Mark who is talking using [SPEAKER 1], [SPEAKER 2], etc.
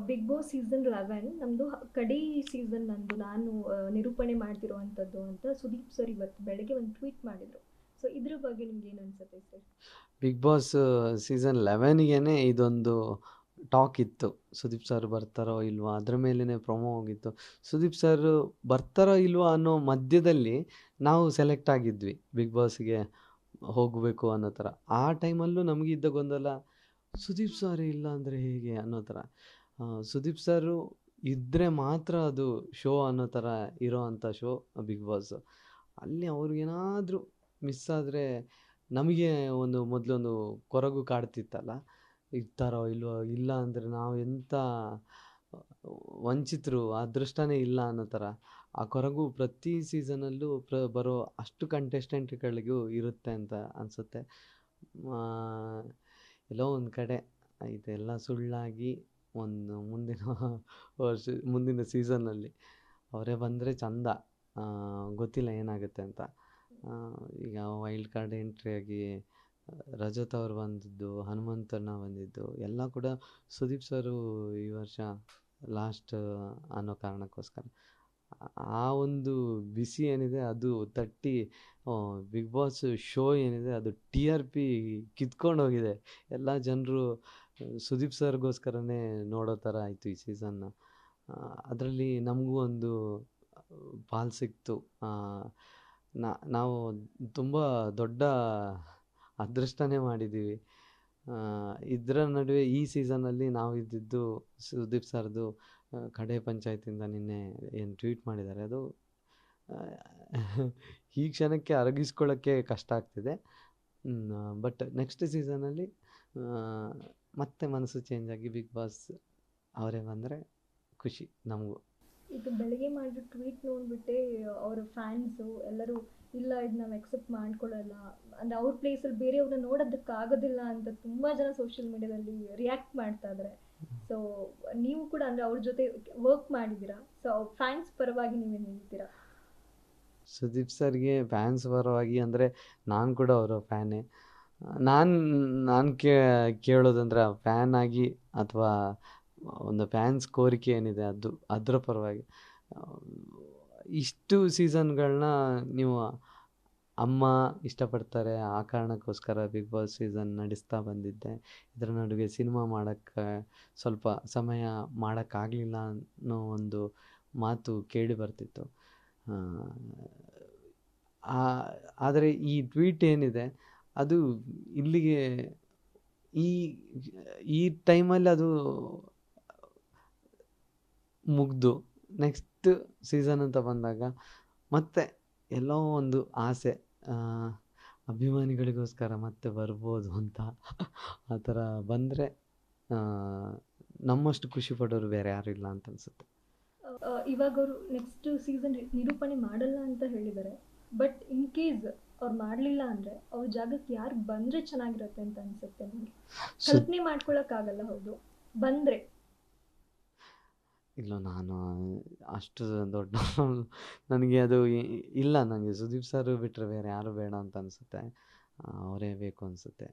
[SPEAKER 1] Big boss season 11 ನಮ್ದು ಕಡೇ season ನಂದು ನಾನು ನಿರೂಪಣೆ ಮಾಡ್ತಿರುವಂಥದ್ದು ಅಂತ ಸುದೀಪ್ ಸರ್ ಇವತ್ತು ಬೆಳಗ್ಗೆ ಒಂದು ಟ್ವೀಟ್ ಮಾಡಿದ್ರು. ಸೊ ಇದ್ರ ಬಗ್ಗೆ ನಿಮ್ಗೆ ಏನು ಅನ್ಸುತ್ತೆ ಸರ್?
[SPEAKER 2] ಬಿಗ್ ಬಾಸ್ ಸೀಸನ್ 11ಗೇನೆ ಇದೊಂದು ಟಾಕ್ ಇತ್ತು, ಸುದೀಪ್ ಸರ್ ಬರ್ತಾರೋ ಇಲ್ವಾ, ಅದ್ರ ಮೇಲೇ ಪ್ರೊಮೋ ಹೋಗಿತ್ತು. ಸುದೀಪ್ ಸರ್ ಬರ್ತಾರೋ ಇಲ್ವಾ ಅನ್ನೋ ಮಧ್ಯದಲ್ಲಿ ನಾವು ಸೆಲೆಕ್ಟ್ ಆಗಿದ್ವಿ ಬಿಗ್ ಬಾಸ್ಗೆ ಹೋಗಬೇಕು ಅನ್ನೋ ಥರ. ಆ ಟೈಮಲ್ಲೂ ನಮಗಿದ್ದ ಗೊಂದಲ, ಸುದೀಪ್ ಸರ್ ಇಲ್ಲ ಅಂದರೆ ಹೇಗೆ ಅನ್ನೋ ಥರ. ಸುದೀಪ್ ಸರು ಇದ್ದರೆ ಮಾತ್ರ ಅದು ಶೋ ಅನ್ನೋ ಥರ ಇರೋ ಅಂಥ ಶೋ ಬಿಗ್ ಬಾಸ್. ಅಲ್ಲಿ ಅವ್ರಿಗೇನಾದರೂ ಮಿಸ್ ಆದರೆ ನಮಗೆ ಮೊದಲೊಂದು ಕೊರಗು ಕಾಡ್ತಿತ್ತಲ್ಲ, ಇರ್ತಾರೋ ಇಲ್ವೋ, ಇಲ್ಲ ಅಂದರೆ ನಾವು ಎಂಥ ವಂಚಿತರು, ಅದೃಷ್ಟನೇ ಇಲ್ಲ ಅನ್ನೋ ಥರ. ಆ ಕೊರಗು ಪ್ರತಿ ಸೀಸನಲ್ಲೂ ಬರೋ ಅಷ್ಟು ಕಂಟೆಸ್ಟೆಂಟ್ಗಳಿಗೂ ಇರುತ್ತೆ ಅಂತ ಅನಿಸುತ್ತೆ. ಎಲ್ಲೋ ಒಂದು ಕಡೆ ಇದೆಲ್ಲ ಸುಳ್ಳಾಗಿ ಮುಂದಿನ ಸೀಸನ್ನಲ್ಲಿ ಅವರೇ ಬಂದರೆ ಚಂದ. ಗೊತ್ತಿಲ್ಲ ಏನಾಗುತ್ತೆ ಅಂತ. ಈಗ ವೈಲ್ಡ್ ಕಾರ್ಡ್ ಎಂಟ್ರಿಯಾಗಿ ರಜತ್ ಅವ್ರು ಬಂದಿದ್ದು, ಹನುಮಂತಣ್ಣ ಬಂದಿದ್ದು ಎಲ್ಲ ಕೂಡ ಸುದೀಪ್ ಸರು ಈ ವರ್ಷ ಲಾಸ್ಟ್ ಅನ್ನೋ ಕಾರಣಕ್ಕೋಸ್ಕರ. ಆ ಒಂದು ಬಿಸಿ ಏನಿದೆ ಅದು ತಟ್ಟಿ ಬಿಗ್ ಬಾಸ್ ಶೋ ಏನಿದೆ ಅದು TRP ಕಿತ್ಕೊಂಡು ಹೋಗಿದೆ. ಎಲ್ಲ ಜನರು ಸುದೀಪ್ ಸರ್ಗೋಸ್ಕರನೇ ನೋಡೋ ಥರ ಆಯಿತು ಈ ಸೀಸನ್ನ. ಅದರಲ್ಲಿ ನಮಗೂ ಒಂದು ಪಾಲು ಸಿಕ್ತು. ನಾವು ತುಂಬ ದೊಡ್ಡ ಅದೃಷ್ಟನೇ ಮಾಡಿದ್ದೀವಿ. ಇದರ ನಡುವೆ ಈ ಸೀಸನ್ನಲ್ಲಿ ನಾವು ಇದ್ದಿದ್ದು ಸುದೀಪ್ ಸರ್ದು ಕಡೆ ಪಂಚಾಯತಿಂದ ನಿನ್ನೆ ಏನು ಟ್ವೀಟ್ ಮಾಡಿದ್ದಾರೆ, ಅದು ಈ ಕ್ಷಣಕ್ಕೆ ಅರಗಿಸ್ಕೊಳ್ಳೋಕ್ಕೆ ಕಷ್ಟ ಆಗ್ತಿದೆ. ಬಟ್ ನೆಕ್ಸ್ಟ್ ಸೀಸನಲ್ಲಿ ಮತ್ತೆ ಮನಸ್ಸು ಚೇಂಜ್ ಆಗಿ ಬಿಗ್ ಬಾಸ್ ಅವರೇ ಬಂದರೆ ಖುಷಿ ನಮಗೂ.
[SPEAKER 1] ಇದು ಬೆಳಗ್ಗೆ ಮಾಡಿರೋ ಟ್ವೀಟ್ ನೋಡ್ಬಿಟ್ಟೆ ಅವರ ಫ್ಯಾನ್ಸು ಎಲ್ಲರೂ ಇಲ್ಲ ಇದು ನಾವು ಎಕ್ಸೆಪ್ಟ್ ಮಾಡ್ಕೊಳ್ಳಲ್ಲ, ಅಂದರೆ ಅವ್ರ ಪ್ಲೇಸಲ್ಲಿ ಬೇರೆಯವ್ರನ್ನ ನೋಡೋದಕ್ಕಾಗೋದಿಲ್ಲ ಅಂತ ತುಂಬ ಜನ ಸೋಷಿಯಲ್ ಮೀಡಿಯಾದಲ್ಲಿ ರಿಯಾಕ್ಟ್ ಮಾಡ್ತಾ ಇದ್ದಾರೆ. ಸೊ ನೀವು ಕೂಡ ಅಂದರೆ ಅವ್ರ ಜೊತೆ ವರ್ಕ್ ಮಾಡಿದ್ದೀರಾ, ಸೊ ಫ್ಯಾನ್ಸ್ ಪರವಾಗಿ ನೀವೇನು ಹೇಳ್ತೀರಾ?
[SPEAKER 2] ಸುದೀಪ್ ಸರ್ಗೆ ಫ್ಯಾನ್ಸ್ ಪರವಾಗಿ ಅಂದರೆ ನಾನು ಕೂಡ ಅವರ ಫ್ಯಾನೇ. ನಾನು ಕೇಳೋದಂದ್ರೆ ಫ್ಯಾನ್ ಆಗಿ ಅಥವಾ ಒಂದು ಫ್ಯಾನ್ಸ್ ಕೋರಿಕೆ ಏನಿದೆ ಅದರ ಪರವಾಗಿ. ಇಷ್ಟು ಸೀಸನ್ಗಳನ್ನ ನೀವು ಅಮ್ಮ ಇಷ್ಟಪಡ್ತಾರೆ, ಆ ಕಾರಣಕ್ಕೋಸ್ಕರ ಬಿಗ್ ಬಾಸ್ ಸೀಸನ್ ನಡೆಸ್ತಾ ಬಂದಿದ್ದೆ. ಇದರ ನಡುವೆ ಸಿನಿಮಾ ಮಾಡೋಕ್ಕೆ ಸ್ವಲ್ಪ ಸಮಯ ಮಾಡೋಕ್ಕಾಗಲಿಲ್ಲ ಅನ್ನೋ ಒಂದು ಮಾತು ಕೇಳಿ ಬರ್ತಿತ್ತು. ಆದರೆ ಈ ಟ್ವೀಟ್ ಏನಿದೆ ಅದು ಇಲ್ಲಿಗೆ ಈ ಟೈಮಲ್ಲಿ ಅದು ಮುಗಿದು ನೆಕ್ಸ್ಟ್ ಸೀಸನ್ ಅಂತ ಬಂದಾಗ ಮತ್ತೆ ಎಲ್ಲೋ ಒಂದು ಆಸೆ, ಅಭಿಮಾನಿಗಳಿಗೋಸ್ಕರ ಮತ್ತೆ ಬರ್ಬೋದು ಅಂತ. ಆ ಥರ ಬಂದರೆ ನಮ್ಮಷ್ಟು ಖುಷಿ ಪಡೋರು ಬೇರೆ ಯಾರು ಇಲ್ಲ ಅಂತ ಅನಿಸುತ್ತೆ.
[SPEAKER 1] ಇವಾಗ ಅವರು ನೆಕ್ಸ್ಟ್ ಸೀಸನ್ ನಿರೂಪಣೆ ಮಾಡಲ್ಲ ಅಂತ ಹೇಳಿದ್ದಾರೆ. ಬಟ್ ಇನ್ ಕೇಸ್ ಅವ್ರು ಮಾಡಲಿಲ್ಲ ಅಂದರೆ ಅವ್ರ ಜಾಗಕ್ಕೆ ಯಾರು ಬಂದರೆ ಚೆನ್ನಾಗಿರುತ್ತೆ ಅಂತ ಅನಿಸುತ್ತೆ ನನಗೆ. ಕಲ್ಪನೆ ಮಾಡ್ಕೊಳಕ್ಕಾಗಲ್ಲ. ಹೌದು, ಬಂದರೆ
[SPEAKER 2] ಇಲ್ಲ, ನಾನು ಅಷ್ಟು ದೊಡ್ಡ ನನಗೆ ಅದು ಇಲ್ಲ. ನನಗೆ ಸುದೀಪ್ ಸರ್ ಬಿಟ್ಟರೆ ಬೇರೆ ಯಾರು ಬೇಡ ಅಂತ ಅನಿಸುತ್ತೆ. ಅವರೇ ಬೇಕು ಅನಿಸುತ್ತೆ.